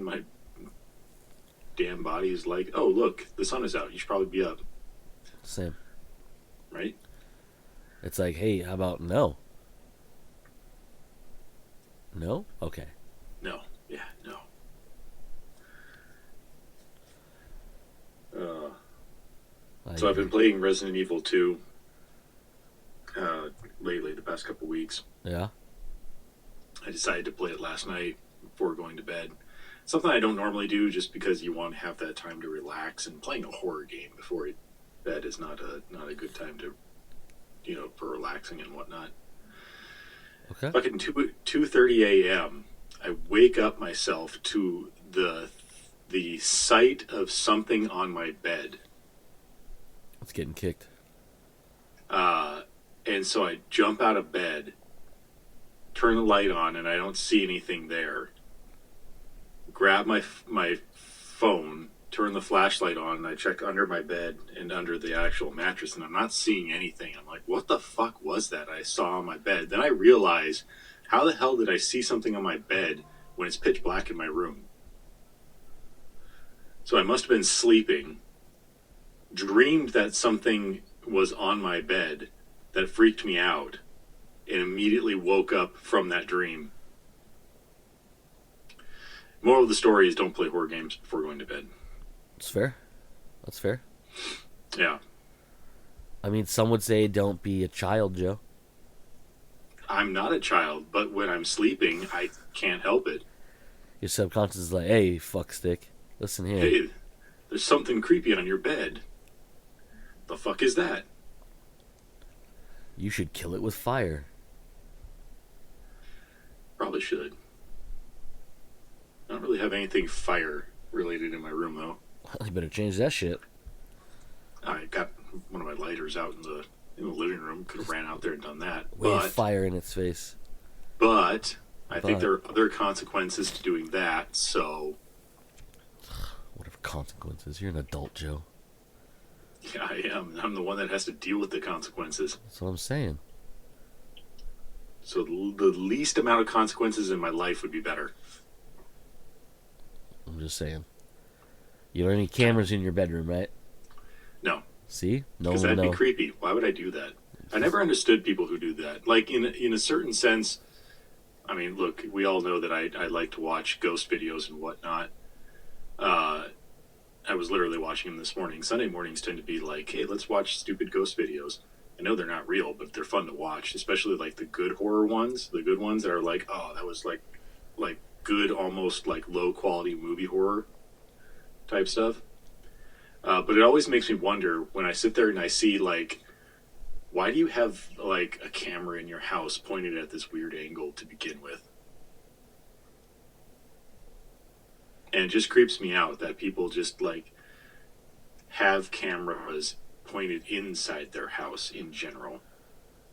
my damn body is like, oh, look, the sun is out. You should probably be up. Same. Right? It's like, hey, how about no? No? Okay. No. Yeah, no. So I've been playing Resident Evil 2 lately, the past couple weeks. Yeah? I decided to play it last night before going to bed. Something I don't normally do just because you want to have that time to relax, and playing a horror game before bed is not a good time to, for relaxing and whatnot. Okay. Fucking 2:30 a.m. I wake up myself to the sight of something on my bed. It's getting kicked. And so I jump out of bed, turn the light on, and I don't see anything there. Grab my phone, turn the flashlight on, and I check under my bed and under the actual mattress, and I'm not seeing anything. I'm like, what the fuck was that I saw on my bed? Then I realize, how the hell did I see something on my bed when it's pitch black in my room? So I must have been sleeping, dreamed that something was on my bed that freaked me out, and immediately woke up from that dream. Moral of the story is, don't play horror games before going to bed. It's fair. That's fair. Yeah. I mean, some would say don't be a child, Joe. I'm not a child, but when I'm sleeping, I can't help it. Your subconscious is like, hey, fuckstick, listen here. Hey, there's something creepy on your bed. The fuck is that? You should kill it with fire. Probably should. I don't really have anything fire related in my room, though. Well, you better change that shit. I got one of my lighters out in the living room. Could have ran out there and done that. Wave fire in its face. But I think there are other consequences to doing that, so... Whatever consequences. You're an adult, Joe. Yeah, I am. I'm the one that has to deal with the consequences. That's what I'm saying. So the least amount of consequences in my life would be better. I'm just saying. You don't have any cameras in your bedroom, right? No. See? No one Because will that'd know. be creepy. Why would I do that? I never understood people who do that. Like, in a certain sense, I mean, look, we all know that I like to watch ghost videos and whatnot. I was literally watching them this morning. Sunday mornings tend to be like, hey, let's watch stupid ghost videos. I know they're not real, but they're fun to watch, especially like the good horror ones, the good ones that are like, oh, that was like good, almost like low quality movie horror type stuff. But it always makes me wonder when I sit there and I see, like, why do you have like a camera in your house pointed at this weird angle to begin with? And it just creeps me out that people just like have cameras pointed inside their house in general.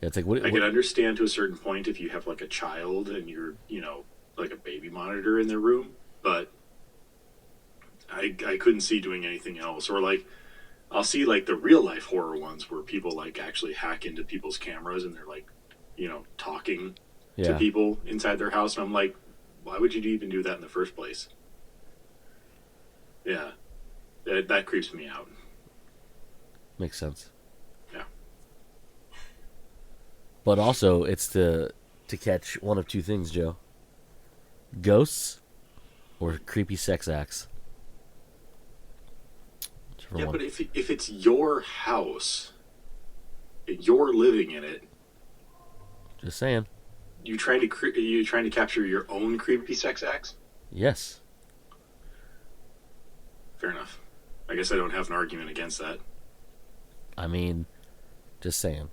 Yeah, it's like, what? I can understand to a certain point if you have like a child and you're, like a baby monitor in their room, but I couldn't see doing anything else. Or like, I'll see like the real life horror ones where people like actually hack into people's cameras and they're like, talking to people inside their house. And I'm like, why would you even do that in the first place? Yeah, that creeps me out. Makes sense. Yeah. But also, it's to catch one of two things, Joe. Ghosts or creepy sex acts. Yeah, but if it's your house, and you're living in it, just saying. You trying to capture your own creepy sex acts? Yes. Fair enough. I guess I don't have an argument against that. I mean, just saying.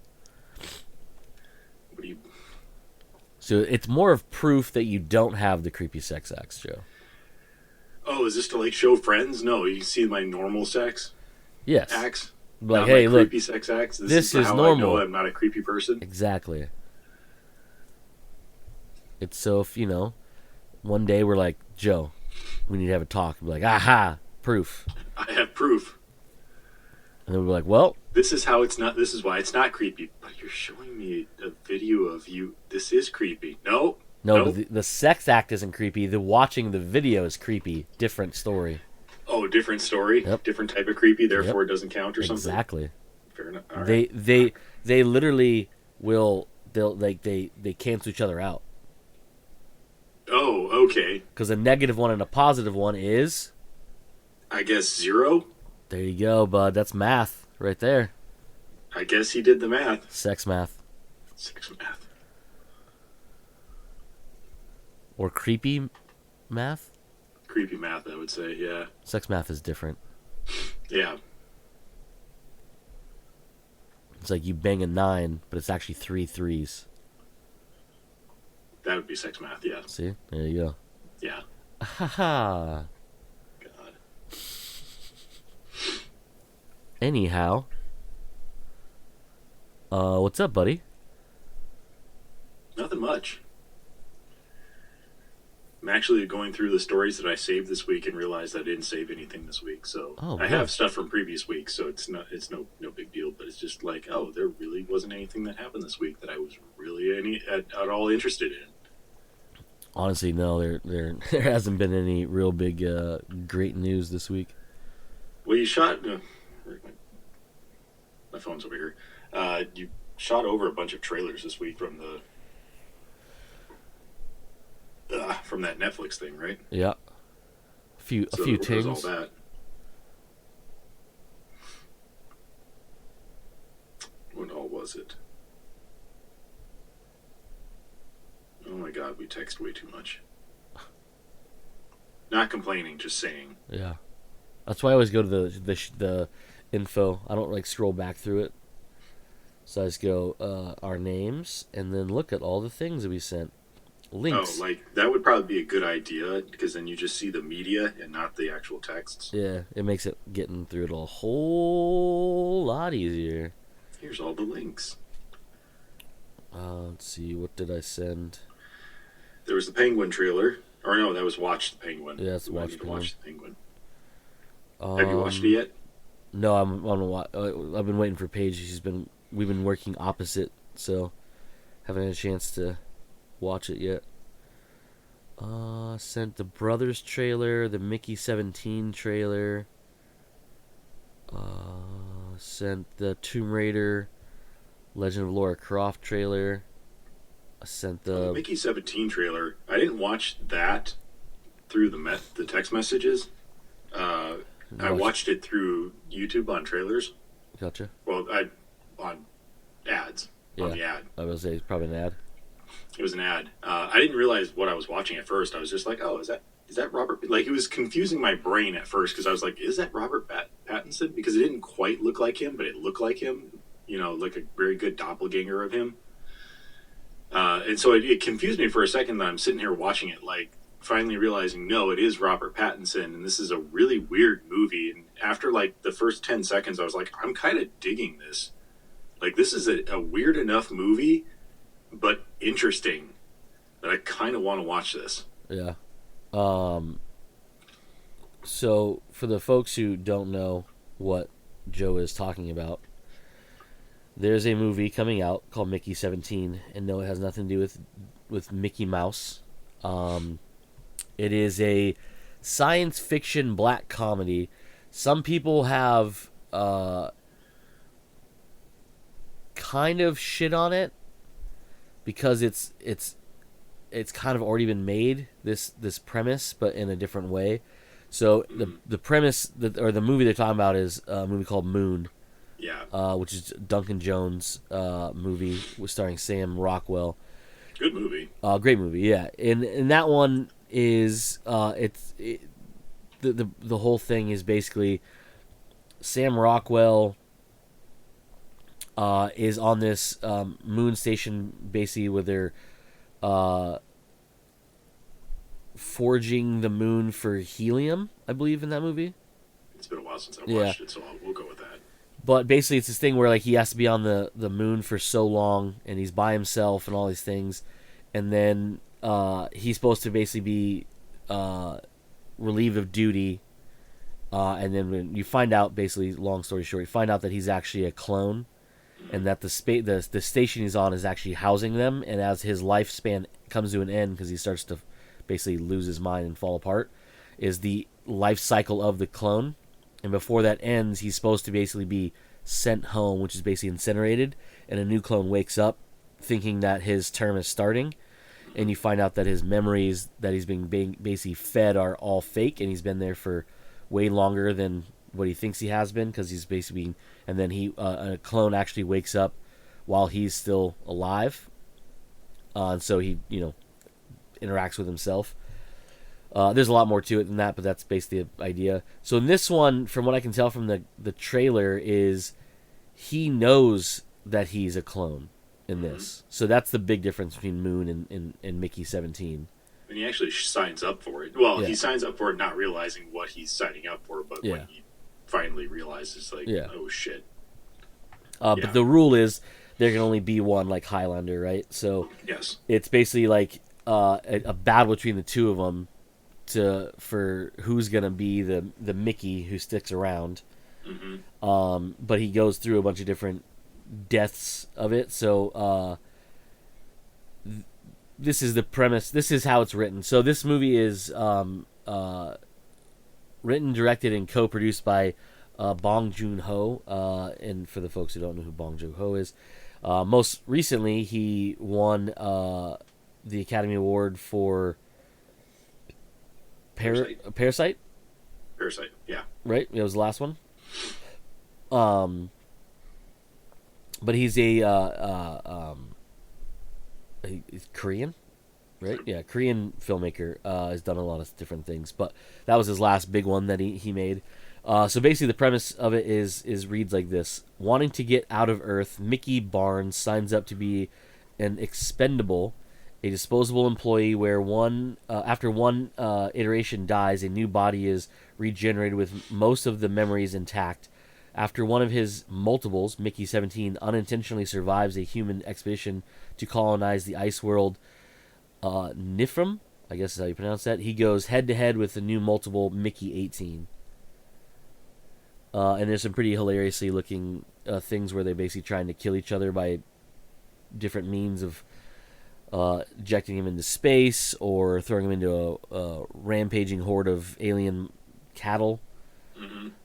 What do you... So it's more of proof that you don't have the creepy sex acts, Joe. Oh, is this to like show friends? No, you can see my normal sex yes. acts. Like, not hey, my look, creepy sex acts. this is how normal. I know I'm not a creepy person. Exactly. It's so if, one day we're like, Joe, we need to have a talk. We're like, aha, proof. I have proof. And then we're like, well, this is how it's not. This is why it's not creepy. But you're showing me a video of you. This is creepy. No, No, No? but the sex act isn't creepy. The watching the video is creepy. Different story. Oh, different story, Yep. different type of creepy. Yep. Therefore, it doesn't count or something. Exactly. Fair enough. All They right. they they literally will they cancel each other out Oh, okay. because a negative one and a positive one is I guess 0. there you go, bud. That's math right there. I guess he did the math. Sex math 6 math. or creepy math. Creepy math, I would say. Yeah. Sex math is different. Yeah. It's like you bang a 9, but it's actually 3 threes. That would be sex math. Yeah. See, there you go. Yeah. Haha. God. Anyhow, what's up, buddy? Nothing much. I'm actually going through the stories that I saved this week and realized I didn't save anything this week. So Oh, I good. have stuff from previous weeks, so it's no big deal. But it's just like, oh, there really wasn't anything that happened this week that I was really at all interested in. Honestly, no, there hasn't been any real big great news this week. Well, you shot. My phone's over here. You shot over a bunch of trailers this week from that Netflix thing, right? Yeah, a few So few there was all tings. that. What all was it? Oh my God, we text way too much. Not complaining, just saying. Yeah, that's why I always go to the info. I don't like scroll back through it. So I just go our names and then look at all the things that we sent. Links. Oh, like that would probably be a good idea because then you just see the media and not the actual texts. Yeah, it makes it getting through it a whole lot easier. Here's all the links. Let's see, what did I send? There was the Penguin trailer. Or no, that was Watch the Penguin. Yeah, it's Ooh, I Watch need to the watch the Penguin. Have you watched it yet? No, I'm on. I've been waiting for Paige. We've been working opposite, so haven't had a chance to watch it yet. Sent the Brothers trailer, the Mickey 17 trailer. Sent the Tomb Raider, Legend of Lara Craft trailer. I sent The Mickey 17 trailer. I didn't watch that through the text messages. I watched it through YouTube on trailers. Gotcha. Well, on ads. Yeah. On the ad. I was say it's probably an ad. It was an ad. I didn't realize what I was watching at first. I was just like, oh, is that Robert? Like, it was confusing my brain at first because I was like, is that Robert Pattinson? Because it didn't quite look like him, but it looked like him. You know, like a very good doppelganger of him. And so it confused me for a second that I'm sitting here watching it, like, finally realizing, no, it is Robert Pattinson, and this is a really weird movie. And after, like, the first 10 seconds, I was like, I'm kind of digging this. Like, this is a weird enough movie, but interesting, that I kind of want to watch this. Yeah. So for the folks who don't know what Joe is talking about, there's a movie coming out called Mickey 17, and no, it has nothing to do with Mickey Mouse. It is a science fiction black comedy. Some people have kind of shit on it because it's kind of already been made, this premise, but in a different way. So the premise or the movie they're talking about is a movie called Moon. Yeah. Which is Duncan Jones movie starring Sam Rockwell. Good movie. Great movie, yeah. And that one is the whole thing is basically Sam Rockwell is on this moon station basically where they're forging the moon for helium, I believe, in that movie. It's been a while since I watched it, so we'll go with that. But basically, it's this thing where like he has to be on the moon for so long, and he's by himself and all these things, and then he's supposed to basically be relieved of duty, and then when you find out, basically, long story short, you find out that he's actually a clone, and that the station he's on is actually housing them, and as his lifespan comes to an end because he starts to basically lose his mind and fall apart, is the life cycle of the clone. And before that ends, he's supposed to basically be sent home, which is basically incinerated, and a new clone wakes up thinking that his term is starting, and you find out that his memories that he's being basically fed are all fake, and he's been there for way longer than what he thinks he has been, because he's basically and then a clone actually wakes up while he's still alive, and so he interacts with himself. There's a lot more to it than that, but that's basically the idea. So in this one, from what I can tell from the trailer, is he knows that he's a clone in this. So that's the big difference between Moon and Mickey 17. And he actually signs up for it. Well, Yeah. he signs up for it not realizing what he's signing up for, but when he finally realizes, like, oh shit. But the rule is there can only be one, like Highlander, right? So yes, it's basically like a battle between the two of them for who's gonna be the Mickey who sticks around. But he goes through a bunch of different deaths of it. So this is the premise. This is how it's written. So this movie is written, directed, and co-produced by Bong Joon-ho. And for the folks who don't know who Bong Joon-ho is, most recently he won the Academy Award for Parasite. Parasite, yeah. Right? It was the last one. But he's he's Korean, right? Yeah, Korean filmmaker. Has done a lot of different things, but that was his last big one that he made. So basically the premise of it is reads like this. Wanting to get out of Earth, Mickey Barnes signs up to be an expendable, a disposable employee where after one iteration dies, a new body is regenerated with most of the memories intact. After one of his multiples, Mickey 17, unintentionally survives a human expedition to colonize the ice world Nifrim, I guess is how you pronounce that, he goes head-to-head with the new multiple Mickey 18. And there's some pretty hilariously looking things where they're basically trying to kill each other by different means of ejecting him into space or throwing him into a rampaging horde of alien cattle.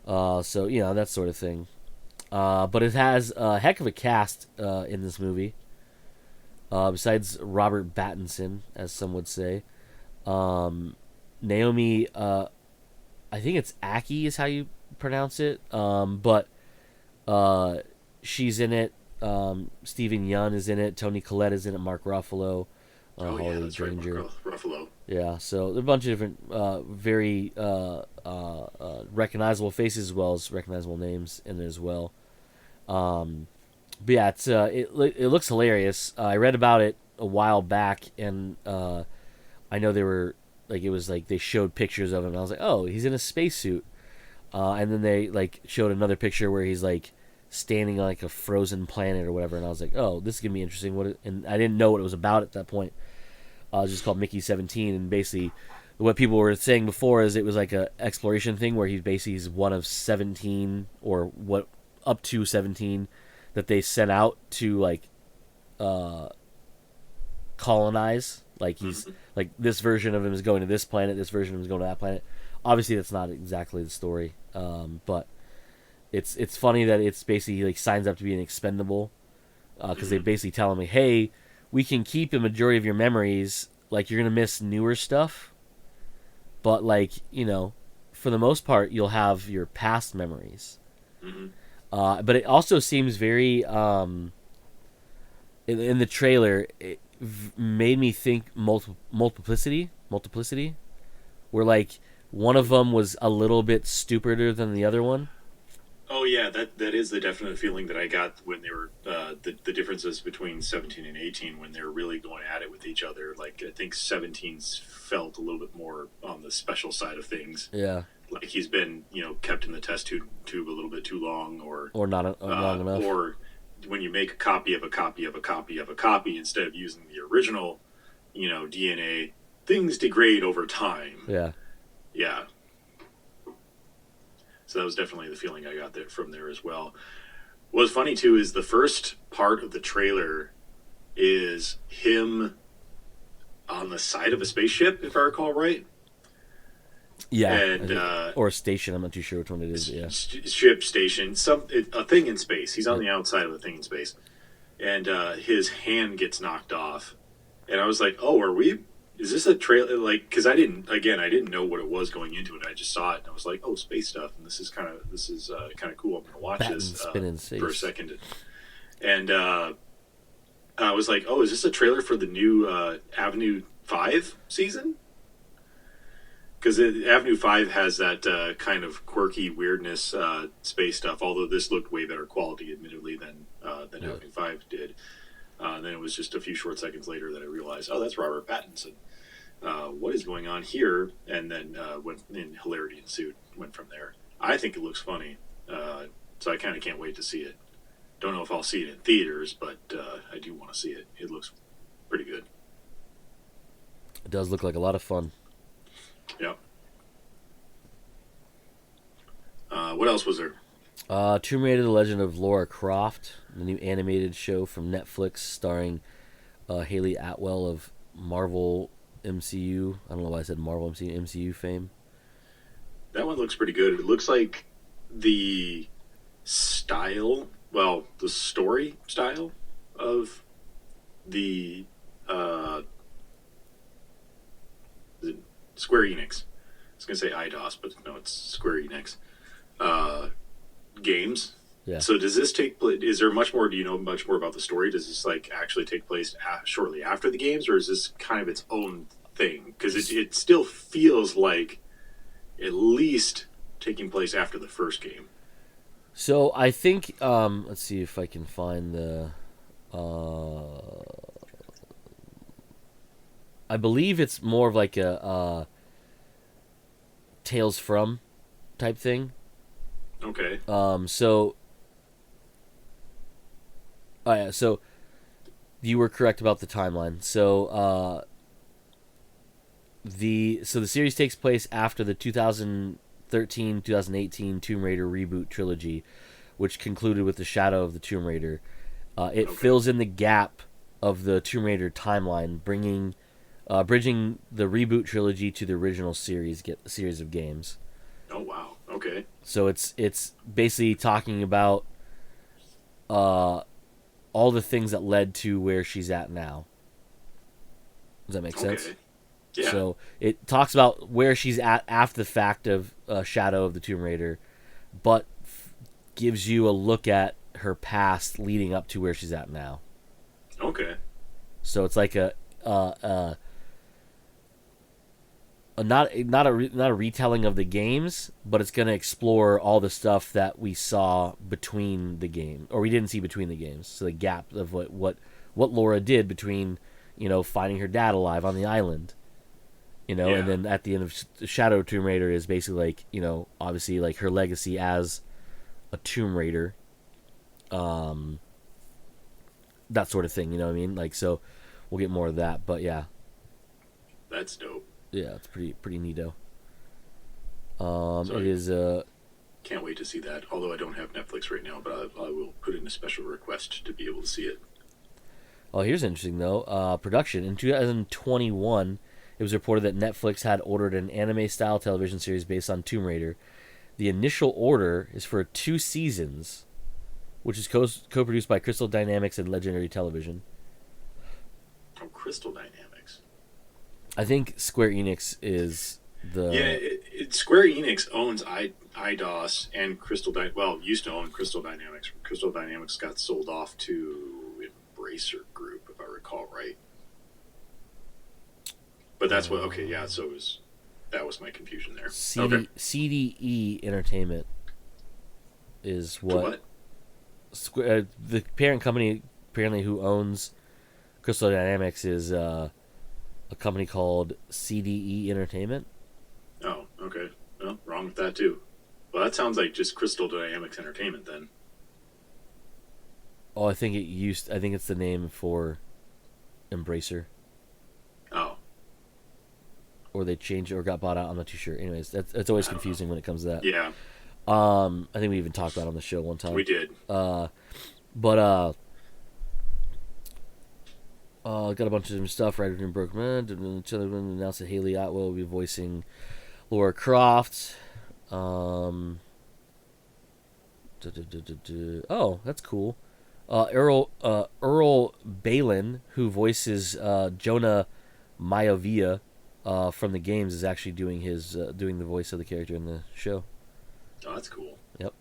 So, that sort of thing. But it has a heck of a cast in this movie. Besides Robert Pattinson, as some would say. Naomi, I think it's Aki is how you pronounce it. But she's in it. Stephen Yeun is in it. Toni Collette is in it. Mark Ruffalo. Yeah, that's right, Mark Ruffalo. Yeah, so there are a bunch of different, very recognizable faces as well as recognizable names in it as well. But yeah, it looks hilarious. I read about it a while back, and I know it was like they showed pictures of him, and I was like, oh, he's in a spacesuit. And then they like showed another picture where he's like standing on like a frozen planet or whatever, and I was like, oh, this is gonna be interesting. And I didn't know what it was about at that point. It was just called Mickey 17, and basically what people were saying before is it was like a exploration thing where he's one of 17 or what up to 17 that they sent out to like colonize. Like he's like this version of him is going to this planet, this version of him is going to that planet. Obviously that's not exactly the story, but it's funny that it's basically like signs up to be an expendable because they basically tell him, hey, we can keep a majority of your memories, like you're gonna miss newer stuff, but like for the most part you'll have your past memories. But it also seems very in the trailer it made me think multiplicity, where like one of them was a little bit stupider than the other one. Oh yeah, that is the definite feeling that I got when they were the differences between 17 and 18 when they're really going at it with each other. Like I think 17's felt a little bit more on the special side of things. Yeah, like he's been kept in the test tube a little bit too long, or not long enough, or when you make a copy of a copy of a copy of a copy instead of using the original, DNA, things degrade over time. Yeah. So that was definitely the feeling I got from there as well. What's funny too is the first part of the trailer is him on the side of a spaceship, if I recall right. Yeah, And or a station. I'm not too sure which one it is. Yeah, ship station, a thing in space. He's on the outside of a thing in space, and his hand gets knocked off. And I was like, "Oh, are we? Is this a trailer?" Like, because I didn't know what it was going into it. I just saw it, and I was like, "Oh, space stuff." And this is kind of cool. I'm gonna watch this for a second. And I was like, "Oh, is this a trailer for the new Avenue 5 season?" Because Avenue 5 has that kind of quirky weirdness space stuff, although this looked way better quality, admittedly, than Avenue 5 did. Then it was just a few short seconds later that I realized, oh, that's Robert Pattinson. What is going on here? And then hilarity ensued, went from there. I think it looks funny, so I kind of can't wait to see it. Don't know if I'll see it in theaters, but I do want to see it. It looks pretty good. It does look like a lot of fun. Yep. What else was there? Tomb Raider: The Legend of Lara Craft, the new animated show from Netflix starring Haley Atwell of Marvel MCU. I don't know why I said Marvel MCU fame. That one looks pretty good. It looks like the style, the story style of the Square Enix. I was going to say IDOS, but no, it's Square Enix. Games. Yeah. So does this take place? Is there much more? Do you know much more about the story? Does this actually take place shortly after the games, or is this kind of its own thing? Because it still feels like at least taking place after the first game. So I think let's see if I can find the. I believe it's more of like a Tales from type thing. Okay. So you were correct about the timeline. So the series takes place after the 2013-2018 Tomb Raider reboot trilogy, which concluded with the Shadow of the Tomb Raider. It fills in the gap of the Tomb Raider timeline, bringing bridging the reboot trilogy to the original series of games. Oh wow! Okay. So it's basically talking about all the things that led to where she's at now. Does that make sense? Yeah. So it talks about where she's at after the fact of Shadow of the Tomb Raider, but gives you a look at her past leading up to where she's at now. Okay. So it's like not a retelling of the games, but it's going to explore all the stuff that we saw between the game, or we didn't see between the games. So the gap of what Laura did between, finding her dad alive on the island, and then at the end of Shadow Tomb Raider is basically like, obviously like her legacy as a Tomb Raider, that sort of thing. You know what I mean? Like, so we'll get more of that, but yeah, that's dope. Yeah, it's pretty neato. So it is. Can't wait to see that. Although I don't have Netflix right now, but I will put in a special request to be able to see it. Oh, here's interesting though. Production in 2021, it was reported that Netflix had ordered an anime-style television series based on Tomb Raider. The initial order is for 2 seasons, which is co-produced by Crystal Dynamics and Legendary Television. Oh, Crystal Dynamics. I think Square Enix is the... Yeah, Square Enix owns IDOS and used to own Crystal Dynamics. Crystal Dynamics got sold off to Embracer Group, if I recall right. But that's so that was my confusion there. CDE Entertainment is what the parent company apparently who owns Crystal Dynamics is a company called CDE Entertainment. Oh, okay. Well, wrong with that too. Well, that sounds like just Crystal Dynamics Entertainment then. Oh, I think it's the name for Embracer. Oh. Or they changed it or got bought out. I'm not too sure. Anyways, that's always confusing when it comes to that. Yeah. I think we even talked about it on the show one time. We did. But Got a bunch of different stuff. Right in Broken announced that Haley Atwell will be voicing Lara Croft. Oh, that's cool. Earl Balin, who voices Jonah Maivia from the games, is actually doing the voice of the character in the show. Oh, that's cool. Yep.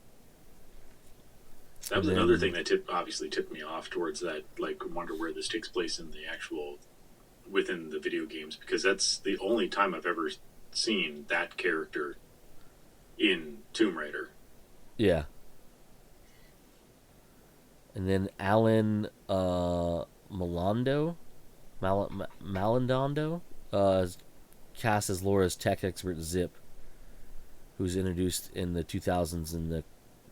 That was another thing that obviously tipped me off towards that. Like, wonder where this takes place in the actual within the video games, because that's the only time I've ever seen that character in Tomb Raider. Yeah. And then Alan Malandondo is cast as Laura's tech expert Zip, who's introduced in the 2000s in the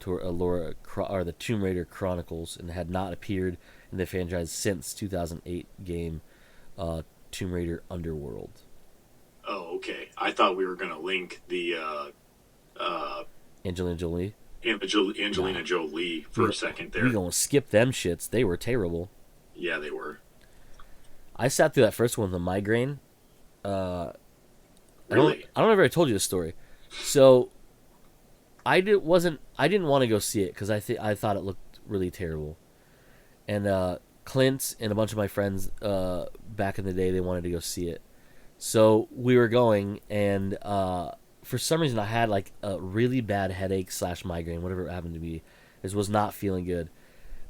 the Tomb Raider Chronicles and had not appeared in the franchise since 2008 game Tomb Raider Underworld. Oh, okay. I thought we were going to link the Angelina Jolie. Angelina Jolie for a second there. We gonna skip them shits. They were terrible. Yeah, they were. I sat through that first one with a migraine. Really? I don't know if I told you this story. So I didn't want to go see it because I thought it looked really terrible. And Clint and a bunch of my friends back in the day, they wanted to go see it. So we were going, and for some reason I had like a really bad headache / migraine, whatever it happened to be. This was not feeling good,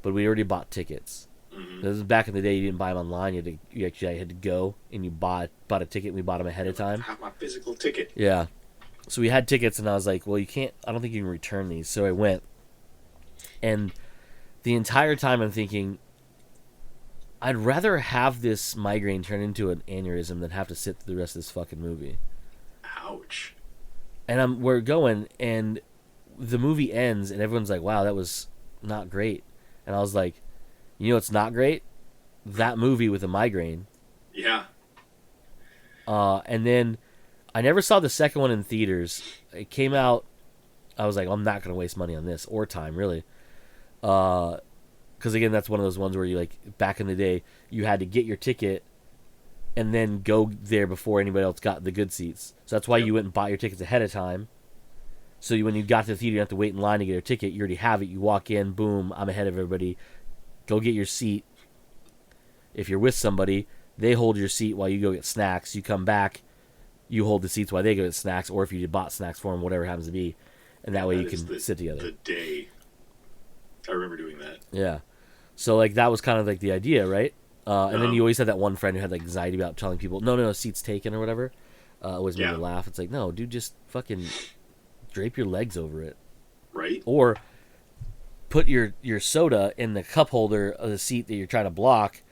but we already bought tickets. Mm-hmm. This is back in the day. You didn't buy them online. You actually had to go and you bought a ticket. And we bought them ahead of time. I have my physical ticket. Yeah. So we had tickets, and I was like, well, you can't. I don't think you can return these. So I went, and the entire time I'm thinking, I'd rather have this migraine turn into an aneurysm than have to sit through the rest of this fucking movie. Ouch. And we're going, and the movie ends, and everyone's like, wow, that was not great. And I was like, you know what's not great? That movie with a migraine. Yeah. And then I never saw the second one in theaters. It came out, I was like, I'm not going to waste money on this, or time, really. Because, again, that's one of those ones where you, like, back in the day, you had to get your ticket and then go there before anybody else got the good seats. So that's why you went and bought your tickets ahead of time. So when you got to the theater, you didn't have to wait in line to get your ticket. You already have it. You walk in, boom, I'm ahead of everybody. Go get your seat. If you're with somebody, they hold your seat while you go get snacks. You come back, you hold the seats while they go get snacks, or if you bought snacks for them, whatever it happens to be. And that way you can sit together. The day. I remember doing that. Yeah. So, like, that was kind of, like, the idea, right? And then you always had that one friend who had, like, anxiety about telling people, no, seat's taken or whatever. Always made me laugh. It's like, no, dude, just fucking drape your legs over it. Right. Or put your soda in the cup holder of the seat that you're trying to block,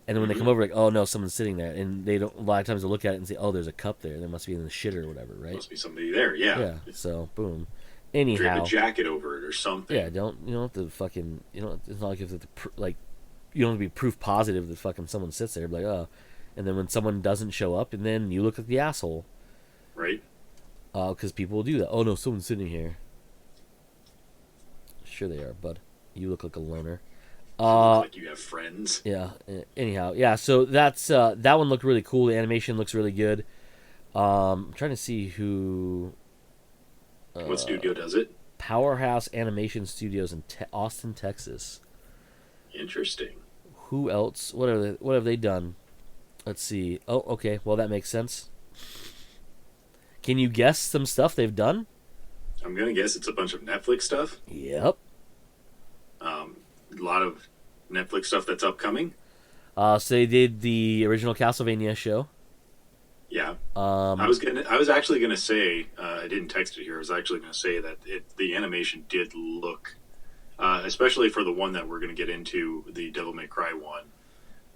and then when they come over, like, oh, no, someone's sitting there. And they don't, a lot of times they'll look at it and say, oh, there's a cup there. There must be in the shitter or whatever, right? Must be somebody there, yeah. Yeah, so, boom. Anyhow. Drape a jacket over it or something. Yeah, you don't have to fucking, it's not like you have to, like, you don't have to be proof positive that fucking someone sits there, like, oh. And then when someone doesn't show up, and then you look like the asshole. Right. Because people will do that. Oh, no, someone's sitting here. Sure they are, bud. You look like a loner. You look like you have friends. Yeah. Anyhow, yeah. So that's that one looked really cool. The animation looks really good. I'm trying to see who. What studio does it? Powerhouse Animation Studios in Austin, Texas. Interesting. Who else? What have they done? Let's see. Oh, okay. Well, that makes sense. Can you guess some stuff they've done? I'm gonna guess it's a bunch of Netflix stuff. Yep. A lot of Netflix stuff that's upcoming. So they did the original Castlevania show. Yeah. I was actually gonna say I didn't text it here. I was actually gonna say that the animation did look, especially for the one that we're gonna get into, the Devil May Cry one.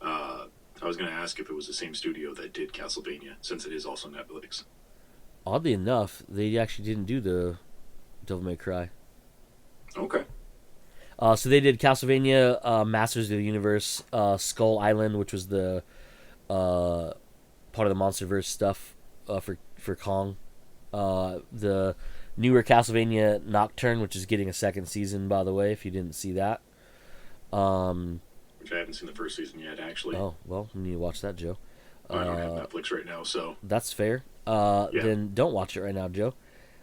I was gonna ask if it was the same studio that did Castlevania, since it is also Netflix. Oddly enough, they actually didn't do the Devil May Cry. Okay. So they did Castlevania, Masters of the Universe, Skull Island, which was the part of the MonsterVerse stuff for Kong. The newer Castlevania Nocturne, which is getting a second season, by the way, if you didn't see that. which I haven't seen the first season yet, actually. Oh, well, you need to watch that, Joe. I don't have Netflix right now, so That's fair. yeah. Then don't watch it right now, Joe.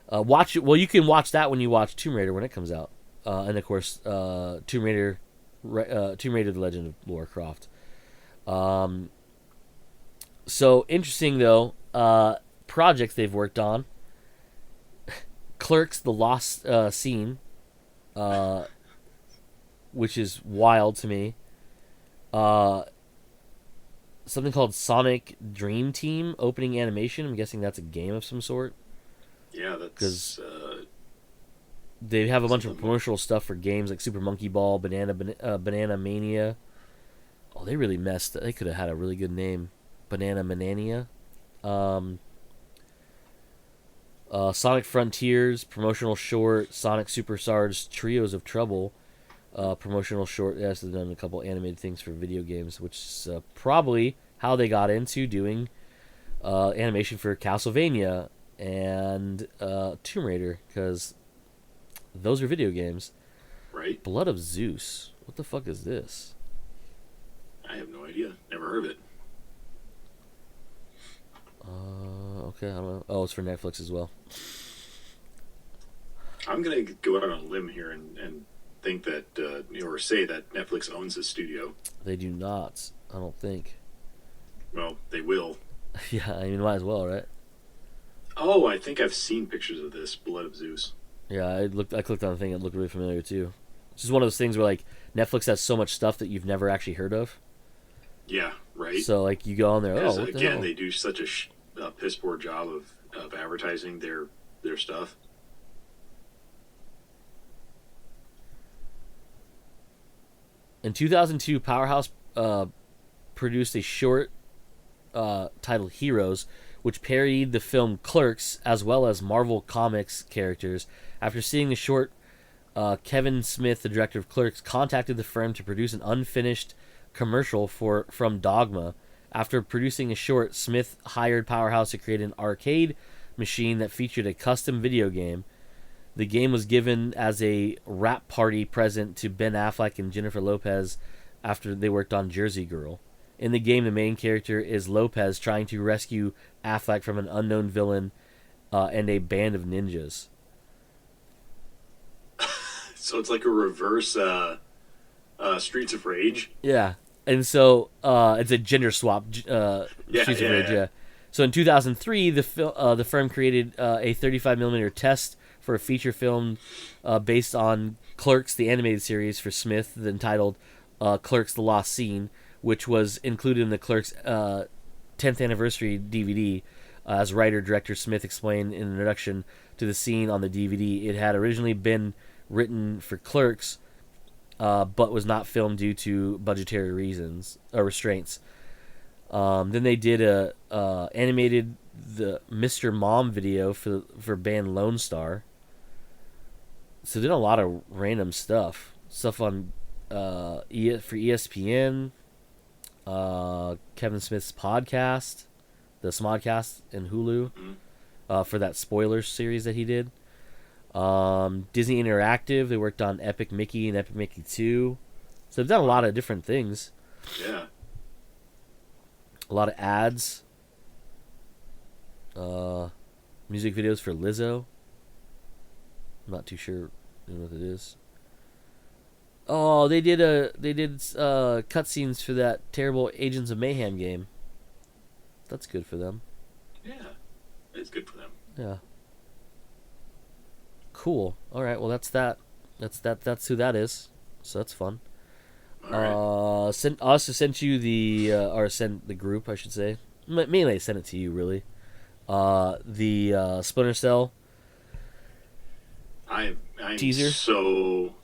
Watch it. Well, you can watch that when you watch Tomb Raider when it comes out, and of course, Tomb Raider, The Legend of Lara Croft. So interesting though. Projects they've worked on. Clerks: The Lost Scene, which is wild to me. Something called Sonic Dream Team opening animation. I'm guessing that's a game of some sort. Yeah, that's because they have a bunch of promotional stuff for games like Super Monkey Ball, Banana Mania. Oh, they really messed. They could have had a really good name, Banana Manania. Sonic Frontiers promotional short, Sonic Superstars Trios of Trouble promotional short. Yes, they've done a couple animated things for video games, which is probably how they got into doing animation for Castlevania and Tomb Raider, because those are video games. right. Blood of Zeus. What the fuck is this? I have no idea. Never heard of it. Okay, I don't know. Oh, it's for Netflix as well. I'm gonna go out on a limb here and think that or say that Netflix owns this studio. They do not. I don't think. Well, they will. Yeah, I mean, might as well, right? Oh, I think I've seen pictures of this Blood of Zeus. Yeah, I clicked on the thing. It looked really familiar too. It's just one of those things where like Netflix has so much stuff that you've never actually heard of. Yeah, right. So like you go on there. Oh, what the hell? They do such a piss poor job of advertising their stuff. In 2002, Powerhouse produced a short titled Heroes, which parodied the film Clerks as well as Marvel Comics characters. After seeing the short, Kevin Smith, the director of Clerks, contacted the firm to produce an unfinished commercial from Dogma. After producing a short, Smith hired Powerhouse to create an arcade machine that featured a custom video game. The game was given as a wrap party present to Ben Affleck and Jennifer Lopez after they worked on Jersey Girl. In the game, the main character is Lopez trying to rescue Affleck from an unknown villain and a band of ninjas. So it's like a reverse Streets of Rage. Yeah, and so it's a gender swap. Streets of Rage. Yeah. So in 2003, the firm created a 35mm test for a feature film based on Clerks, the animated series for Smith, entitled Clerks: The Lost Scene, which was included in the Clerks 10th anniversary DVD. As writer-director Smith explained in an introduction to the scene on the DVD, it had originally been written for Clerks, but was not filmed due to budgetary reasons or restraints. Then they did animated the Mr. Mom video for band Lone Star. So they did a lot of random stuff on for ESPN, Kevin Smith's podcast, the Smodcast, and Hulu for that spoilers series that he did. Disney Interactive, they worked on Epic Mickey and Epic Mickey 2. So they've done a lot of different things. Yeah. A lot of ads. Music videos for Lizzo. I'm not too sure what it is. Oh, they did cutscenes for that terrible Agents of Mayhem game. That's good for them. Yeah, it's good for them. Yeah. Cool. All right. Well, that's that. That's who that is. So that's fun. All right. I also sent you sent the group, I should say. Mainly I sent it to you, really. The Splinter Cell I'm teaser. So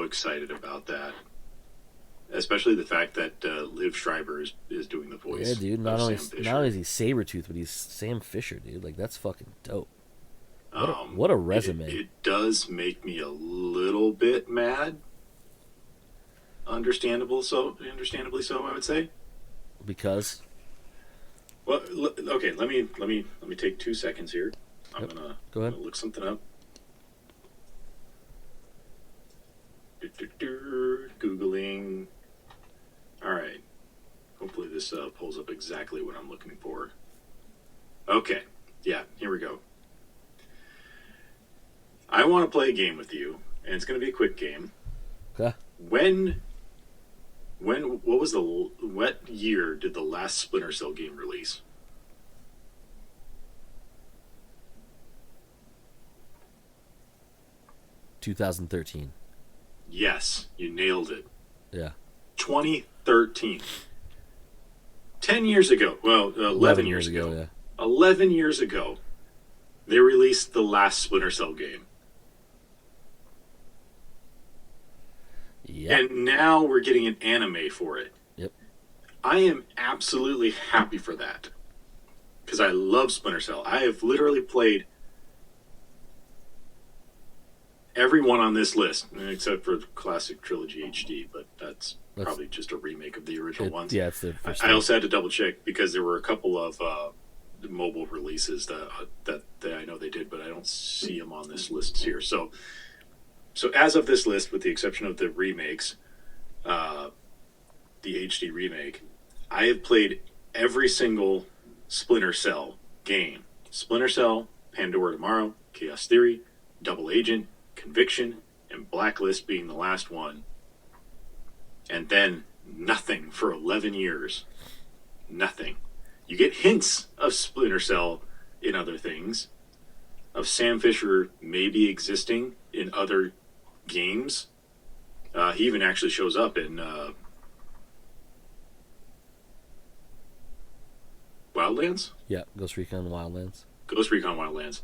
excited about that. Especially the fact that Liv Schreiber is doing the voice. Yeah, dude. Not of only Sam Fisher. not only is he Sabretooth, but he's Sam Fisher, dude. Like, that's fucking dope. What a resume. It does make me a little bit mad. Understandably so, I would say. Because? Well, okay. Let me take 2 seconds here. I'm gonna Go ahead. look something up. Googling this pulls up exactly what I'm looking for. Okay. Yeah, here we go. I want to play a game with you, and it's going to be a quick game. Okay. What year did the last Splinter Cell game release? (2013). Yes, you nailed it. Yeah. 2013. 10 years ago. Well, 11 years ago. Yeah. 11 years ago, they released the last Splinter Cell game. Yep. And now we're getting an anime for it. Yep. I am absolutely happy for that. Because I love Splinter Cell. I have literally played every one on this list, except for Classic Trilogy HD, but that's probably just a remake of the original ones. Yeah, it's the first I also had to double check because there were a couple of mobile releases that I know they did, but I don't see them on this list here. So as of this list, with the exception of the remakes, the HD remake, I have played every single Splinter Cell game. Splinter Cell, Pandora Tomorrow, Chaos Theory, Double Agent, Conviction, and Blacklist being the last one. And then nothing for 11 years. Nothing. You get hints of Splinter Cell in other things, of Sam Fisher maybe existing in other games. He even actually shows up in Wildlands? Yeah, Ghost Recon Wildlands. Ghost Recon Wildlands.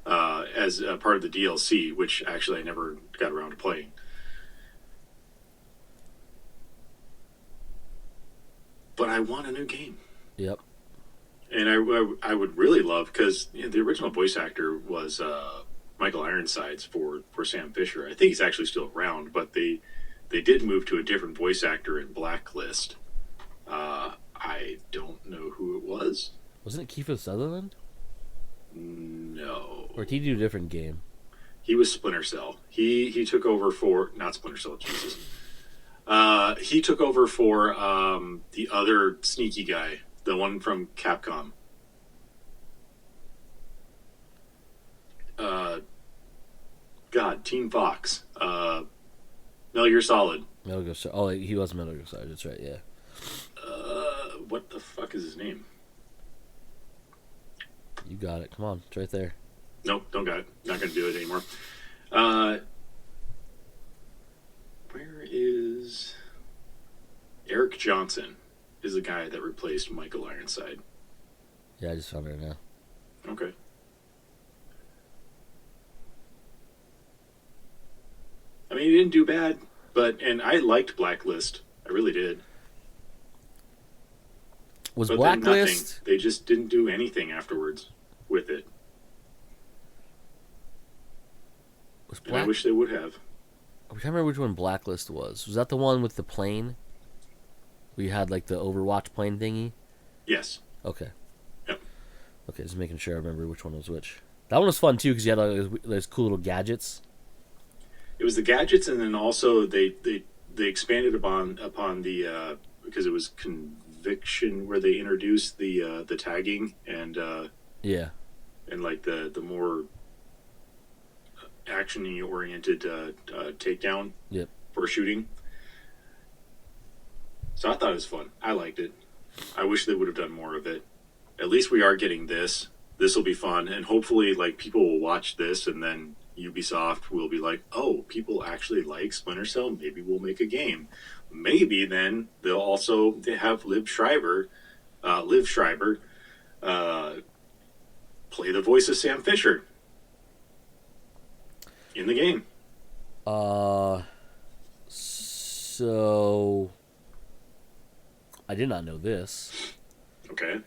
As part of the DLC, which actually I never got around to playing. But I want a new game. Yep. And I would really love, because the original voice actor was Michael Ironsides for Sam Fisher. I think he's actually still around, but they did move to a different voice actor in Blacklist. I don't know who it was. Wasn't it Kiefer Sutherland? No. Or did he do a different game? He was Splinter Cell. He took over for... Not Splinter Cell, Jesus. He took over for the other sneaky guy. The one from Capcom. God, Team Fox. Metal Gear Solid. Metal Gear Solid. Oh, he was Metal Gear Solid. That's right, yeah. What the fuck is his name? You got it. Come on, it's right there. Nope, don't got it. Not going to do it anymore. Where is... Eric Johnson is the guy that replaced Michael Ironside. Yeah, I just found it now. Okay. I mean, he didn't do bad, and I liked Blacklist. I really did. Was but Blacklist... They just didn't do anything afterwards with it. And I wish they would have. I'm trying to remember which one Blacklist was. Was that the one with the plane? Where you had, like, the Overwatch plane thingy? Yes. Okay. Yep. Okay, just making sure I remember which one was which. That one was fun, too, because you had those cool little gadgets. It was the gadgets, and then also they expanded upon the... because it was Conviction, where they introduced the tagging and... yeah. And, like, the more action-y oriented takedown yep. for shooting. So I thought it was fun. I liked it. I wish they would have done more of it. At least we are getting this. This will be fun, and hopefully, like, people will watch this, and then Ubisoft will be like, "Oh, people actually like Splinter Cell. Maybe we'll make a game." Maybe then they'll also have Liv Schreiber, play the voice of Sam Fisher in the game. So I did not know this. Okay.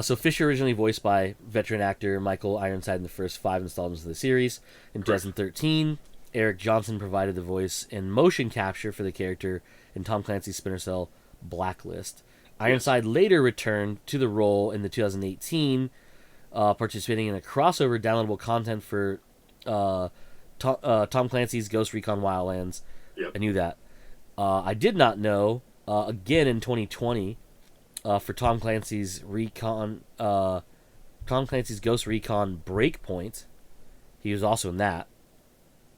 So Fisher originally voiced by veteran actor Michael Ironside in the first 5 installments of the series. In 2013, Eric Johnson provided the voice and motion capture for the character in Tom Clancy's Splinter Cell Blacklist. Ironside later returned to the role in the 2018, participating in a crossover downloadable content for Tom Clancy's Ghost Recon Wildlands. Yep. I knew that. I did not know, again in 2020, for Tom Clancy's Ghost Recon Breakpoint. He was also in that,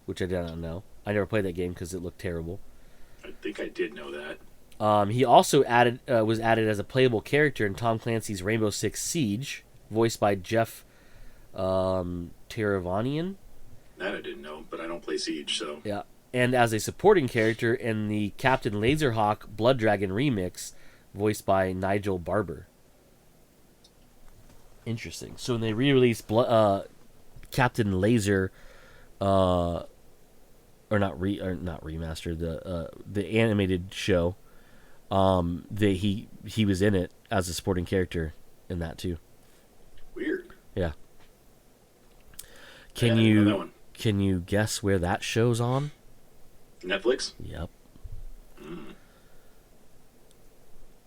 which I did not know. I never played that game because it looked terrible. I think I did know that. He also was added as a playable character in Tom Clancy's Rainbow Six Siege, voiced by Jeff Teravanian. That I didn't know, but I don't play Siege, so... Yeah. And as a supporting character in the Captain Laserhawk Blood Dragon remix, voiced by Nigel Barber. Interesting. So when they re-released Captain Laser, or not remastered, the animated show, he was in it as a supporting character in that too. Weird. Yeah. I didn't know that one. Can you guess where that show's on? Netflix? Yep.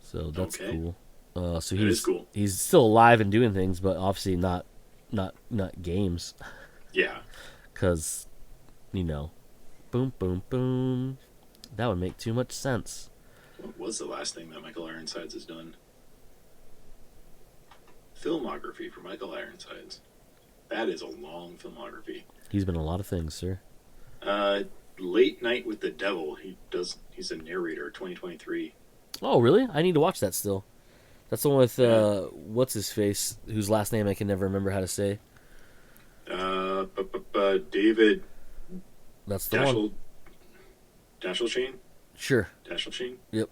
So that's cool. So is cool. He's still alive and doing things, but obviously not games. Yeah. Because, boom, boom, boom. That would make too much sense. What was the last thing that Michael Ironsides has done? Filmography for Michael Ironsides. That is a long filmography. He's been in a lot of things, sir. Late Night with the Devil. He's a narrator. 2023. Oh, really? I need to watch that still. That's the one with what's his face, whose last name I can never remember how to say. David. That's the one. Dashlshane? Sure. Dashlshane? Yep.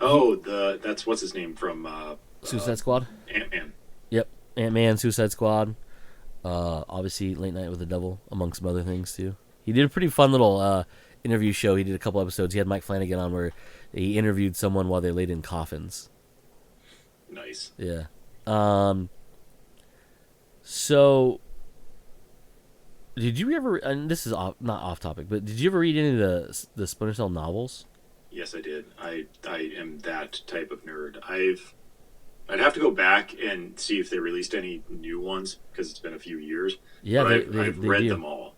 Oh, that's what's his name from Suicide Squad? Ant-Man. Yep. Ant-Man, Suicide Squad. Obviously, Late Night with the Devil, amongst some other things, too. He did a pretty fun little interview show. He did a couple episodes. He had Mike Flanagan on where he interviewed someone while they laid in coffins. Nice. Yeah. So, did you ever, and this is not off topic, but did you ever read any of the Splinter Cell novels? Yes, I did. I am that type of nerd. I'd have to go back and see if they released any new ones because it's been a few years. Yeah, but I've they read do. them all.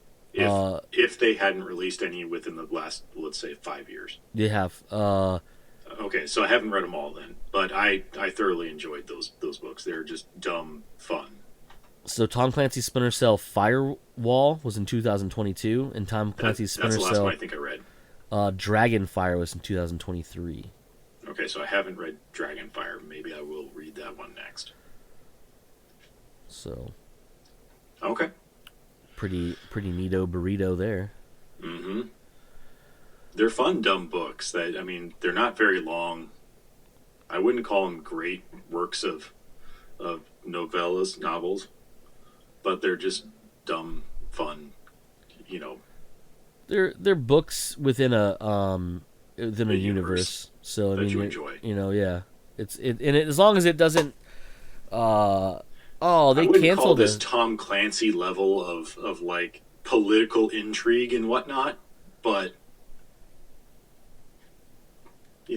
If they hadn't released any within the last, let's say, 5 years. They have. Okay, so I haven't read them all then, but I thoroughly enjoyed those books. They're just dumb fun. So Tom Clancy's Splinter Cell Firewall was in 2022, and Tom Clancy's Splinter That's the last Cell one I think I read. Dragonfire was in 2023. Okay, so I haven't read Dragonfire. Maybe I will read that one next. So. Okay. Pretty neato burrito there. Mm-hmm. They're fun, dumb books. They're not very long. I wouldn't call them great works of novels, but they're just dumb, fun. They're books within a universe. So that you enjoy. Yeah. As long as it doesn't. They I wouldn't canceled call this it. Tom Clancy level of like political intrigue and whatnot, but I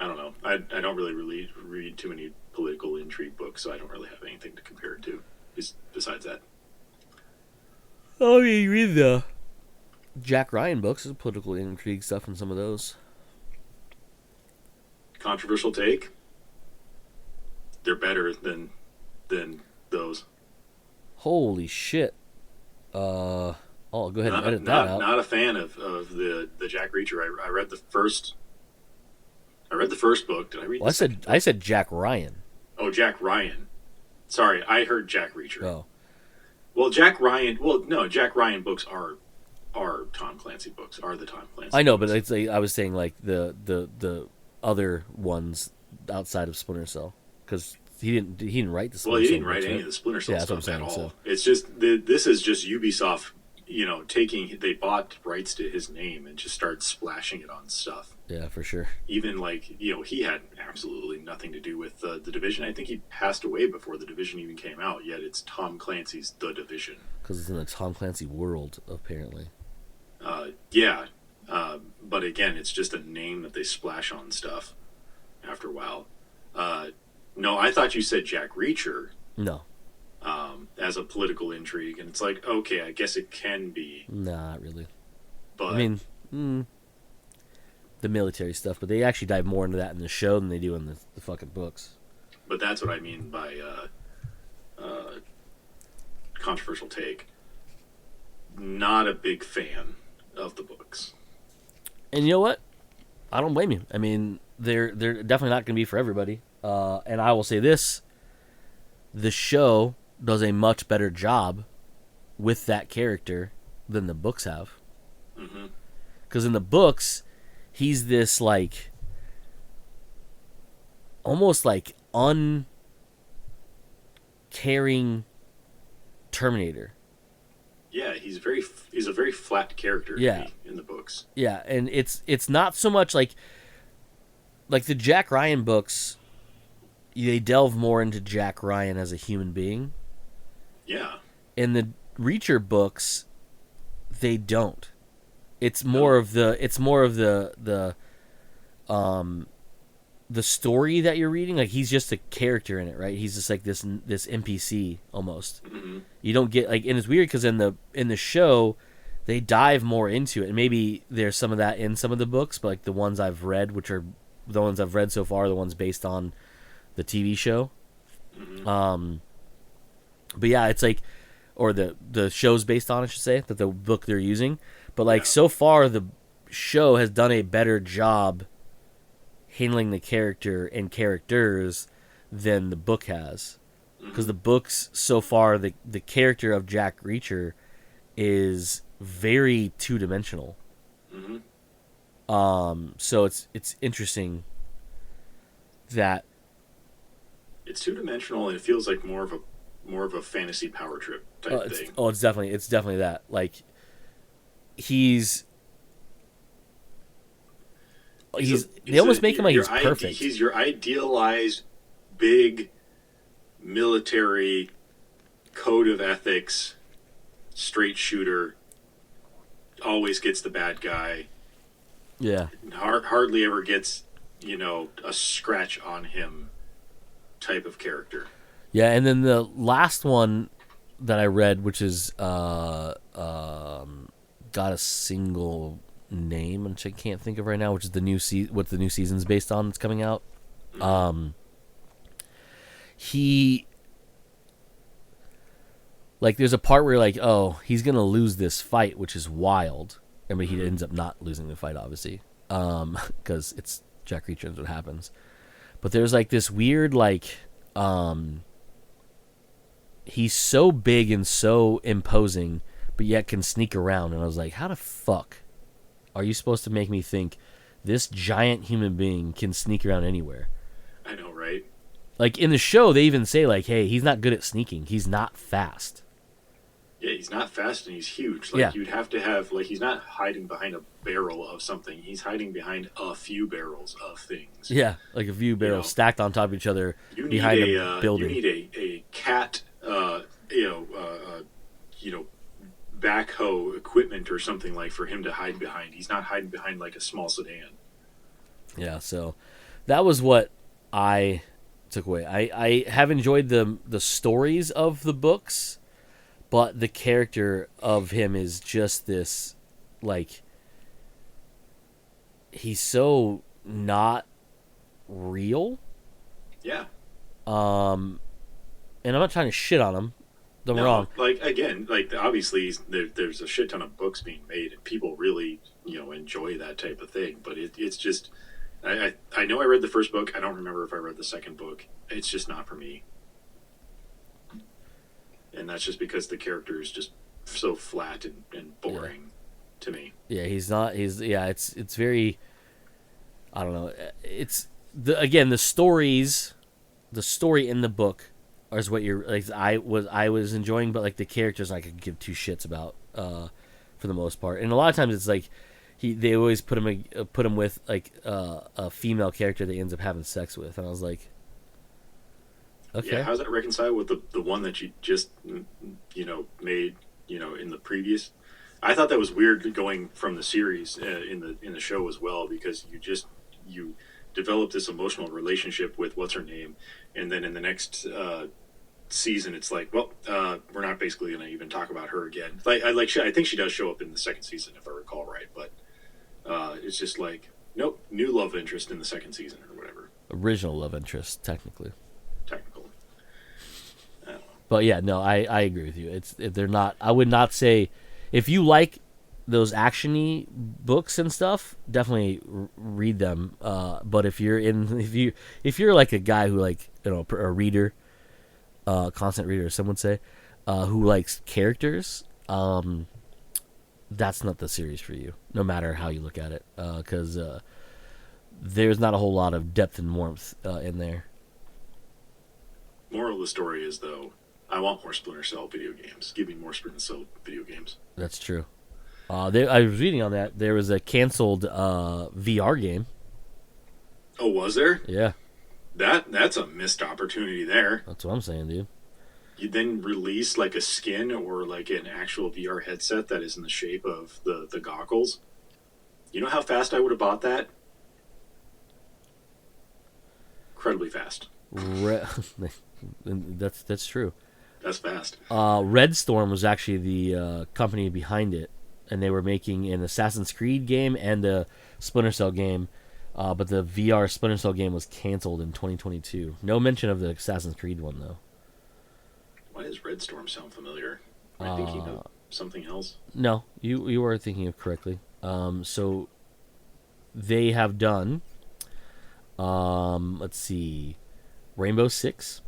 don't know. I don't really read too many political intrigue books, so I don't really have anything to compare it to. Besides that, You read the Jack Ryan books. There's political intrigue stuff in some of those. controversial take. They're better than those. Holy shit! Go ahead and edit that out. Not a fan of the Jack Reacher. I read the first. I read the first book. Did I read? I said Jack Ryan. Oh, Jack Ryan. Sorry, I heard Jack Reacher. Oh. Well, Jack Ryan. Well, no, Jack Ryan books are Tom Clancy books. Are the Tom Clancy? I know, books. but I was saying like the other ones outside of Splinter Cell because he didn't write the Splinter Cell. Well, he didn't write books, any right? of the Splinter Cell Yeah, that's what stuff I'm at saying, all. so. It's just this is just Ubisoft. They bought rights to his name and just started splashing it on stuff. Yeah, for sure. Even he had absolutely nothing to do with the Division. I think he passed away before the Division even came out. Yet it's Tom Clancy's The Division. Because it's in the Tom Clancy world, apparently. Yeah, but again, it's just a name that they splash on stuff after a while. No, I thought you said Jack Reacher. No. As a political intrigue, and it's like, okay, I guess it can be. Not really. But I mean, the military stuff, but they actually dive more into that in the show than they do in the fucking books. But that's what I mean by controversial take. Not a big fan of the books. And you know what? I don't blame you. I mean, they're definitely not going to be for everybody. And I will say this: the show does a much better job with that character than the books have. Because in the books, he's this like almost like uncaring Terminator. Yeah, he's a very flat character. Yeah. In the books. Yeah, and it's not so much like the Jack Ryan books. They delve more into Jack Ryan as a human being. Yeah. In the Reacher books, they don't. It's more of the story that you're reading. Like, he's just a character in it, right? He's just like this NPC almost. You don't get like, and it's weird because in the show they dive more into it, and maybe there's some of that in some of the books, but like the ones I've read, which are the ones I've read so far, the ones based on the TV show. But yeah, it's like, or the show's based on, I should say, that the book they're using. But like, so far the show has done a better job handling the character and characters than the book has. Because the books so far, the character of Jack Reacher is very two-dimensional. So it's interesting that it's two-dimensional, and it feels like more of a fantasy power trip type thing. It's definitely that. Like, they almost make him like he's perfect. He's your idealized big military code of ethics straight shooter, always gets the bad guy. Yeah. Hardly ever gets, a scratch on him type of character. Yeah, and then the last one that I read, which is got a single name, which I can't think of right now, which is what the new season's based on that's coming out. He, like, there's a part where, like, he's gonna lose this fight, which is wild. I mean, he ends up not losing the fight, obviously, because it's Jack Reacher, that's what happens. But there's like this weird, like, he's so big and so imposing, but yet can sneak around. And I was like, how the fuck are you supposed to make me think this giant human being can sneak around anywhere? I know, right? Like, in the show, they even say, like, hey, he's not good at sneaking. He's not fast. Yeah, he's not fast and he's huge. Yeah. You'd have to have, like, he's not hiding behind a barrel of something. He's hiding behind a few barrels of things. Yeah, like a few barrels stacked on top of each other behind a building. You need a cat, backhoe equipment or something, like, for him to hide behind. He's not hiding behind, like, a small sedan. Yeah, so that was what I took away. I have enjoyed the stories of the books, but the character of him is just this, like, he's so not real. Yeah. And I'm not trying to shit on him. Don't get me wrong. Like, again, like, obviously there's a shit ton of books being made, and people really, enjoy that type of thing. But it's just, I know I read the first book. I don't remember if I read the second book. It's just not for me. And that's just because the character is just so flat and boring to me. Yeah, it's very, I don't know. It's the stories, the story in the book is what you're like. I was enjoying, but like the characters I could give two shits about for the most part. And a lot of times it's like they always put him with like a female character that he ends up having sex with, and I was like, okay. Yeah, how's that reconcile with the one that you just made in the previous? I thought that was weird going from the series in the show as well, because you develop this emotional relationship with what's her name, and then in the next season it's like, well, we're not basically going to even talk about her again. I think she does show up in the second season if I recall right, but it's just like, nope, new love interest in the second season or whatever. Original love interest, technically. But yeah, no, I agree with you. They're not. I would not say if you like those actiony books and stuff, definitely read them. But if you're like a guy who like a reader, constant reader, some would say, who likes characters, that's not the series for you. No matter how you look at it, because there's not a whole lot of depth and warmth in there. Moral of the story is, though, I want more Splinter Cell video games. Give me more Splinter Cell video games. That's true. I was reading on that. There was a canceled VR game. Oh, was there? Yeah. That's a missed opportunity there. That's what I'm saying, dude. You then release like a skin or like an actual VR headset that is in the shape of the goggles. You know how fast I would have bought that? Incredibly fast. That's true. That's fast. Red Storm was actually the company behind it, and they were making an Assassin's Creed game and a Splinter Cell game, but the VR Splinter Cell game was canceled in 2022. No mention of the Assassin's Creed one, though. Why does Red Storm sound familiar? Am I thinking of something else? No, you were thinking of correctly. So they have done, let's see, Rainbow Six.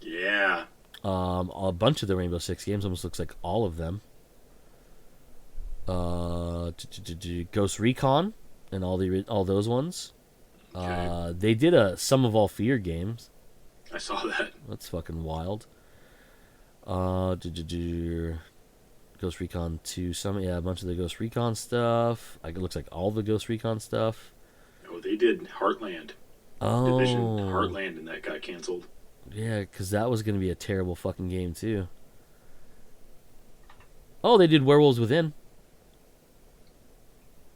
Yeah. A bunch of the Rainbow Six games, almost looks like all of them. Ghost Recon and all those ones. Okay. They did a Sum of All Fear games. I saw that. That's fucking wild. Ghost Recon 2, a bunch of the Ghost Recon stuff. It looks like all the Ghost Recon stuff. Oh, they did Heartland. Oh. Division Heartland, and that got canceled. Yeah, because that was going to be a terrible fucking game, too. Oh, they did Werewolves Within.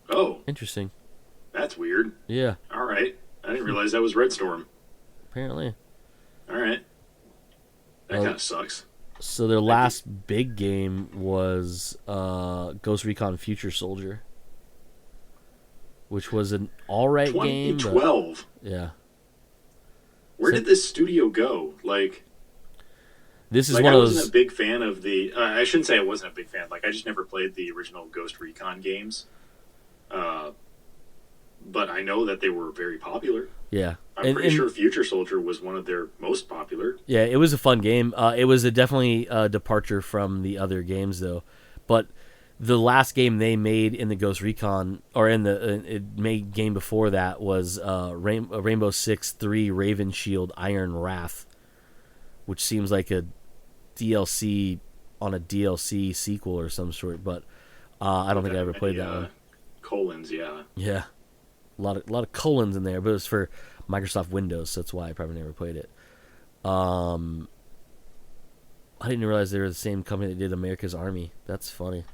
Oh. Interesting. That's weird. Yeah. All right. I didn't realize that was Red Storm. Apparently. All right. That kind of sucks. So their last big game was Ghost Recon Future Soldier, which was an alright game. 2012. Yeah. Where did this studio go? This is one one of those. I wasn't a big fan of the. I shouldn't say I wasn't a big fan. I just never played the original Ghost Recon games. But I know that they were very popular. Yeah. I'm pretty sure Future Soldier was one of their most popular. Yeah, it was a fun game. It was definitely a departure from the other games, though. But the last game they made in the Ghost Recon, or in the game before that, was Rainbow Six 3 Raven Shield Iron Wrath, which seems like a DLC on a DLC sequel or some sort. But I don't think I ever played that one. Colons, yeah. Yeah. A lot of colons in there, but it was for Microsoft Windows, so that's why I probably never played it. I didn't realize they were the same company that did America's Army. That's funny.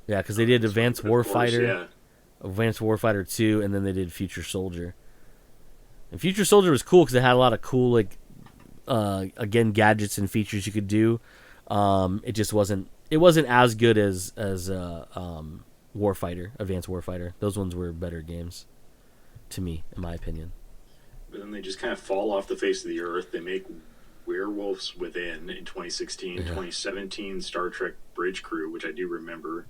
Yeah, because they did Advanced Warfighter, Advanced Warfighter 2, and then they did Future Soldier. And Future Soldier was cool because it had a lot of cool, again, gadgets and features you could do. It just wasn't as good as Warfighter, Advanced Warfighter. Those ones were better games, to me, in my opinion. But then they just kind of fall off the face of the earth. They make Werewolves Within in 2016, 2017 Star Trek Bridge Crew, which I do remember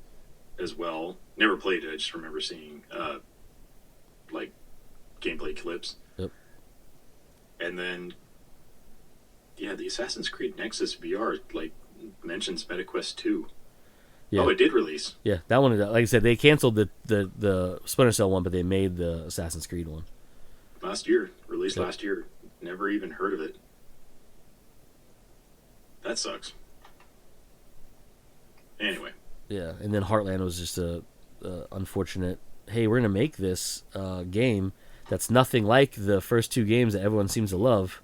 as well. Never played it. I just remember seeing gameplay clips. Yep. And then, the Assassin's Creed Nexus VR mentions MetaQuest 2. Yeah. Oh, it did release. Yeah, that one. Like I said, they canceled the Splinter Cell one, but they made the Assassin's Creed one. Last year. Released last year. Never even heard of it. That sucks. Anyway. Yeah, and then Heartland was just a unfortunate, hey, we're going to make this game that's nothing like the first two games that everyone seems to love,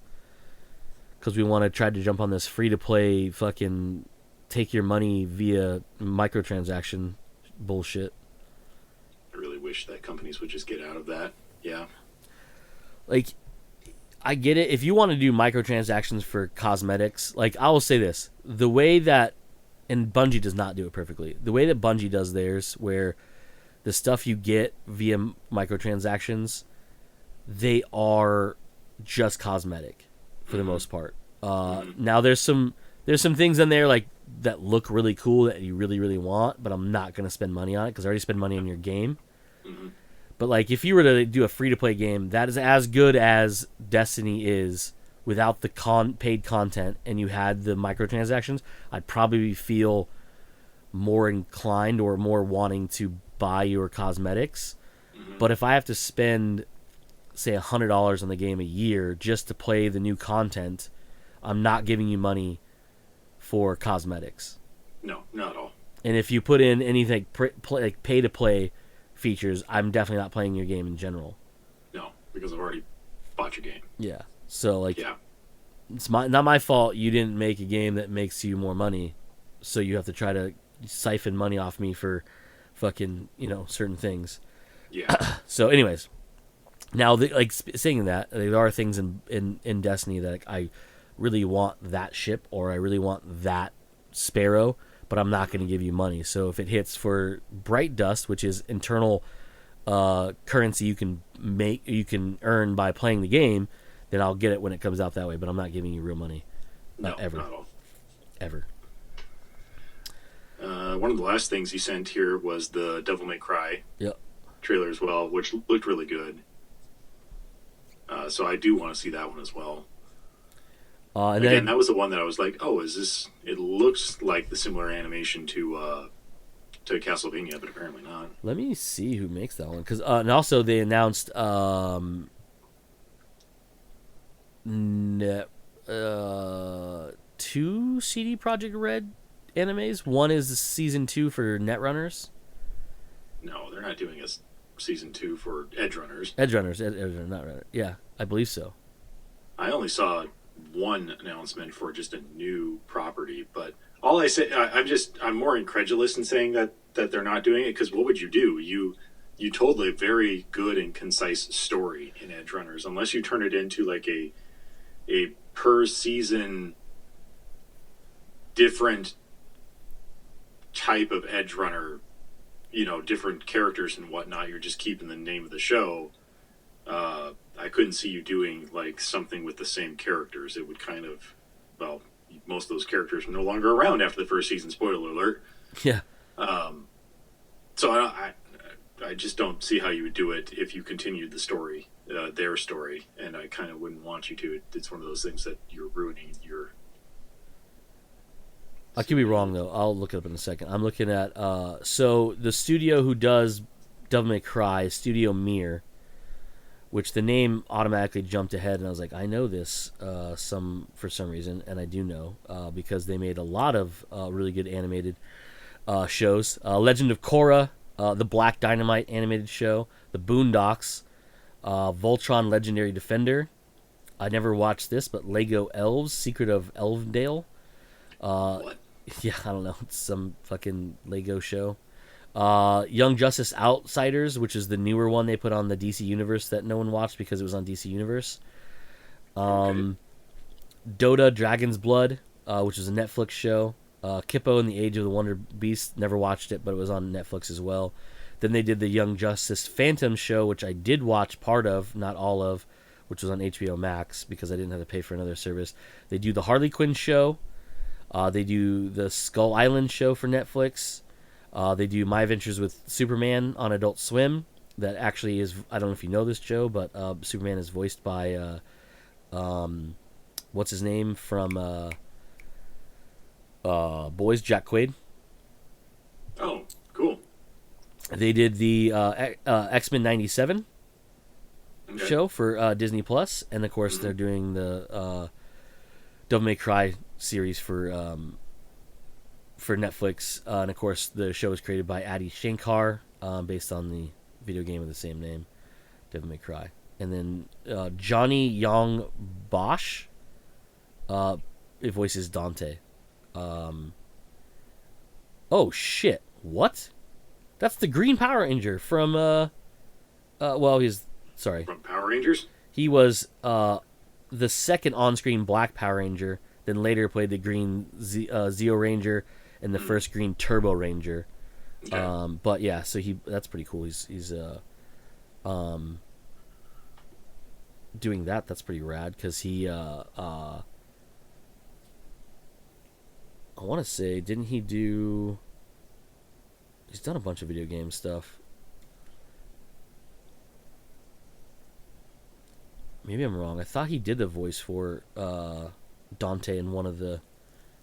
because we want to try to jump on this free-to-play fucking take your money via microtransaction bullshit. I really wish that companies would just get out of that. Yeah. I get it. If you want to do microtransactions for cosmetics, I will say this. The way that, and Bungie does not do it perfectly, the way that Bungie does theirs, where the stuff you get via microtransactions, they are just cosmetic for the most part. Now there's some things in there like that look really cool that you really really want, but I'm not gonna spend money on it because I already spend money on your game. Mm-hmm. But like if you were to do a free to play game that is as good as Destiny is without the paid content, and you had the microtransactions, I'd probably feel more inclined or more wanting to buy your cosmetics. Mm-hmm. But if I have to spend, say, $100 on the game a year just to play the new content, I'm not giving you money for cosmetics. No, not at all. And if you put in anything like pay to play features, I'm definitely not playing your game in general. No, because I've already bought your game. Yeah. So like, yeah, it's not my fault you didn't make a game that makes you more money, so you have to try to siphon money off me for fucking certain things. Yeah. So, anyways, now saying that there are things in Destiny that I really want that ship or I really want that sparrow, but I'm not going to give you money. So if it hits for Bright Dust, which is internal currency you can earn by playing the game, then I'll get it when it comes out that way. But I'm not giving you real money. No, ever. not at all. Ever. One of the last things he sent here was the Devil May Cry trailer as well, which looked really good. So I do want to see that one as well. And again, that was the one that I was like, "Oh, is this?" It looks like the similar animation to Castlevania, but apparently not. Let me see who makes that one, because and also they announced 2 CD Projekt Red animes. One is season 2 for Netrunners. No, they're not doing a season 2 for Edgerunners. Edgerunners, not Runner. Yeah, I believe so. I only saw one announcement for just a new property, but all I say, I'm more incredulous in saying that they're not doing it, because what would you do? You told a very good and concise story in Edgerunners, unless you turn it into like a per season different type of Edgerunner, different characters and whatnot. You're just keeping the name of the show. I couldn't see you doing like something with the same characters. It would kind of, well, most of those characters are no longer around after the first season. Spoiler alert. Yeah. So I just don't see how you would do it if you continued the story, their story, and I kind of wouldn't want you to. It's one of those things that you're ruining your. I could be wrong though. I'll look it up in a second. I'm looking at so the studio who does Devil May Cry, Studio Mir, which the name automatically jumped ahead, and I was like, I know this for some reason, and I do know because they made a lot of really good animated shows. Legend of Korra, the Black Dynamite animated show, The Boondocks, Voltron Legendary Defender. I never watched this, but Lego Elves, Secret of Elvendale. What? Yeah, I don't know. It's some fucking Lego show. Young Justice Outsiders, which is the newer one they put on the DC Universe that no one watched because it was on DC Universe. Okay. Dota Dragon's Blood, which is a Netflix show. Kippo and the Age of the Wonder Beast, never watched it, but it was on Netflix as well. Then they did the Young Justice Phantom show, which I did watch part of, not all of, which was on HBO Max because I didn't have to pay for another service. They do the Harley Quinn show. They do the Skull Island show for Netflix. They do My Adventures with Superman on Adult Swim. That actually is, I don't know if you know this, Joe, but Superman is voiced by, what's his name from Boys, Jack Quaid. Oh, cool. They did the X-Men 97 show for Disney Plus, and of course they're doing the Devil May Cry series for Netflix, and of course the show was created by Adi Shankar, based on the video game of the same name, Devil May Cry. And then Johnny Yong Bosch, it voices Dante. Oh shit! What? That's the Green Power Ranger from well, he's sorry. From Power Rangers? He was the second on-screen Black Power Ranger, then later played the Green Zeo Ranger and the first Green Turbo Ranger. Okay. But yeah, so that's pretty cool. He's doing that. That's pretty rad because he I want to say, didn't he do? He's done a bunch of video game stuff. Maybe I'm wrong. I thought he did the voice for Dante in one of the.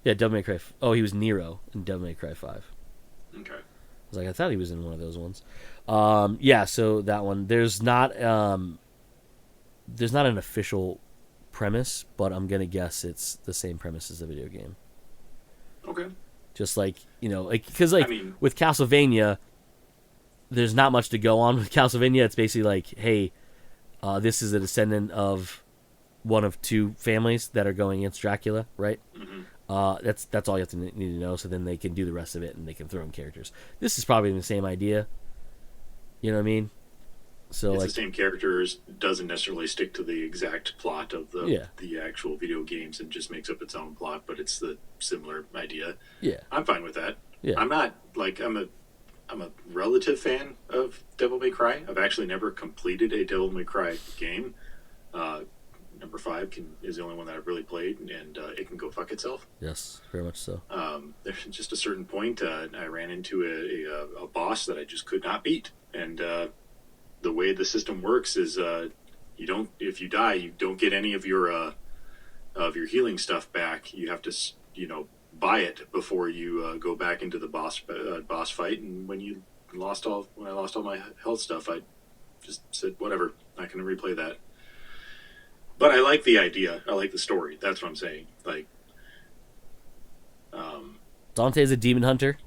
Yeah, Devil May Cry. Oh, he was Nero in Devil May Cry 5. Okay. I was like, I thought he was in one of those ones. Yeah, so that one. There's not an official premise, but I'm gonna guess it's the same premise as the video game. Okay. Just like, because with Castlevania, there's not much to go on with Castlevania. It's basically like, hey, this is a descendant of one of two families that are going against Dracula, right? Mm-hmm. That's all you have to need to know. So then they can do the rest of it, and they can throw in characters. This is probably the same idea. You know what I mean? So it's the same characters, doesn't necessarily stick to the exact plot of the actual video games, and just makes up its own plot, but it's the similar idea. Yeah, I'm fine with that. Yeah, I'm not like I'm a relative fan of Devil May Cry. I've actually never completed a Devil May Cry game. Number 5 is the only one that I've really played, and it can go fuck itself. Yes, very much so. There's just a certain point I ran into a boss that I just could not beat, and the way the system works is if you die, you don't get any of your healing stuff back. You have to buy it before you go back into the boss fight. And when I lost all my health stuff, I just said whatever, not going to replay that. But I like the idea. I like the story. That's what I'm saying. Like, Dante's a demon hunter.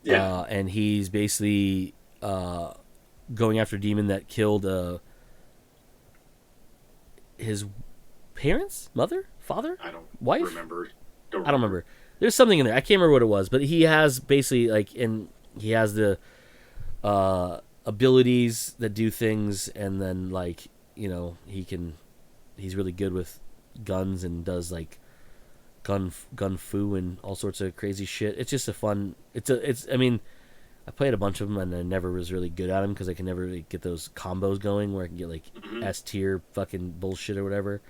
Yeah, and he's basically going after a demon that killed his parents, mother, father, wife. Remember. I don't remember. There's something in there. I can't remember what it was, but he has basically he has the abilities that do things, and then he's really good with guns and does like gun fu and all sorts of crazy shit. It's just a fun. I played a bunch of them, and I never was really good at them because I can never really get those combos going where I can get like S tier fucking bullshit or whatever.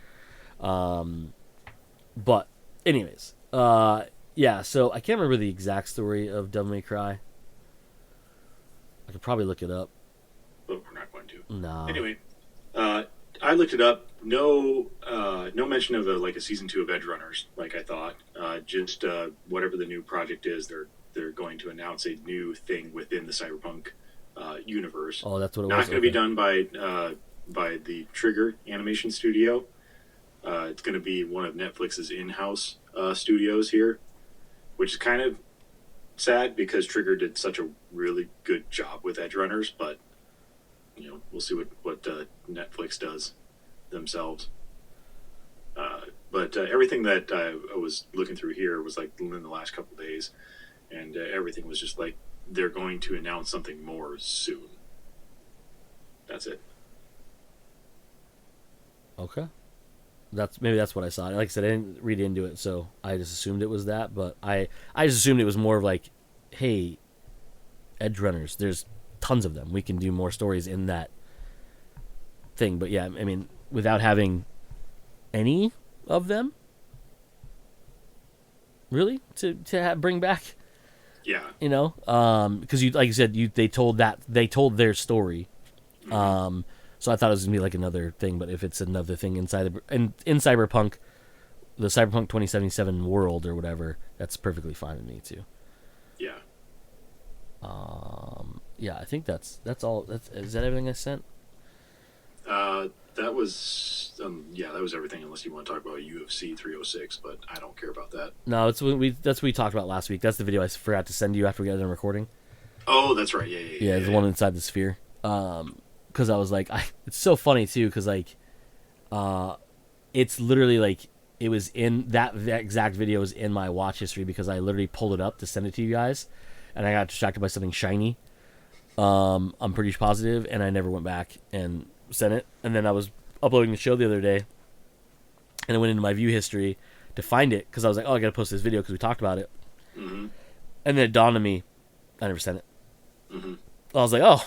But anyways, yeah. So I can't remember the exact story of Devil May Cry. I could probably look it up. But we're not going to. No. Anyway, I looked it up. No mention of a season 2 of Edge Runners, like I thought. Just whatever the new project is, they're going to announce a new thing within the Cyberpunk universe. Oh, that's what it was. Not going to be done by the Trigger Animation Studio. It's going to be one of Netflix's in-house studios here, which is kind of sad because Trigger did such a really good job with Edge Runners, but we'll see what Netflix does themselves. But everything that I was looking through here was like in the last couple of days, and everything was just like they're going to announce something more soon. That's it. Okay. That's what I saw. Like I said, I didn't read into it, so I just assumed it was that. But I just assumed it was more of like, hey, Edge Runners, there's tons of them. We can do more stories in that thing. But yeah, I mean, without having any of them, really, to bring back. Yeah. Because like you said, they told their story. So I thought it was gonna be like another thing, but if it's another thing in Cyberpunk, the Cyberpunk 2077 world or whatever, that's perfectly fine with me too. Yeah. Yeah, I think that's all. Is that everything I sent? That was that was everything. Unless you want to talk about UFC 306, but I don't care about that. No, that's what we talked about last week. That's the video I forgot to send you after we got done recording. Oh, that's right. Yeah. The one inside the sphere. Because I was like, it's so funny too. Because it's literally like it was in that exact video was in my watch history because I literally pulled it up to send it to you guys, and I got distracted by something shiny. I'm pretty positive, and I never went back and sent it. And then I was uploading the show the other day, and I went into my view history to find it because I was like, oh, I got to post this video because we talked about it. Mm-hmm. And then it dawned on me, I never sent it. Mm-hmm. I was like, oh.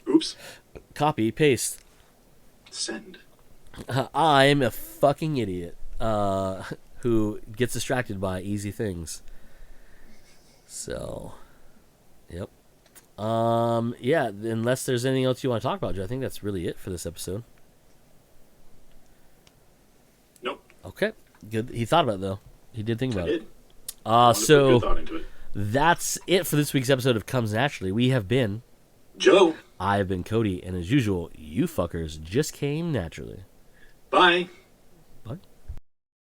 Oops. Copy, paste. Send. I'm a fucking idiot. who gets distracted by easy things. So, yep. Yeah, unless there's anything else you want to talk about, Joe, I think that's really it for this episode. Nope. Okay, good. He thought about it, though. He did think about I it. did. I wanted to put So good thought into it. that's it for this week's episode of Comes Naturally. We have been Joe. I have been Cody, and as usual, you fuckers just came naturally. Bye.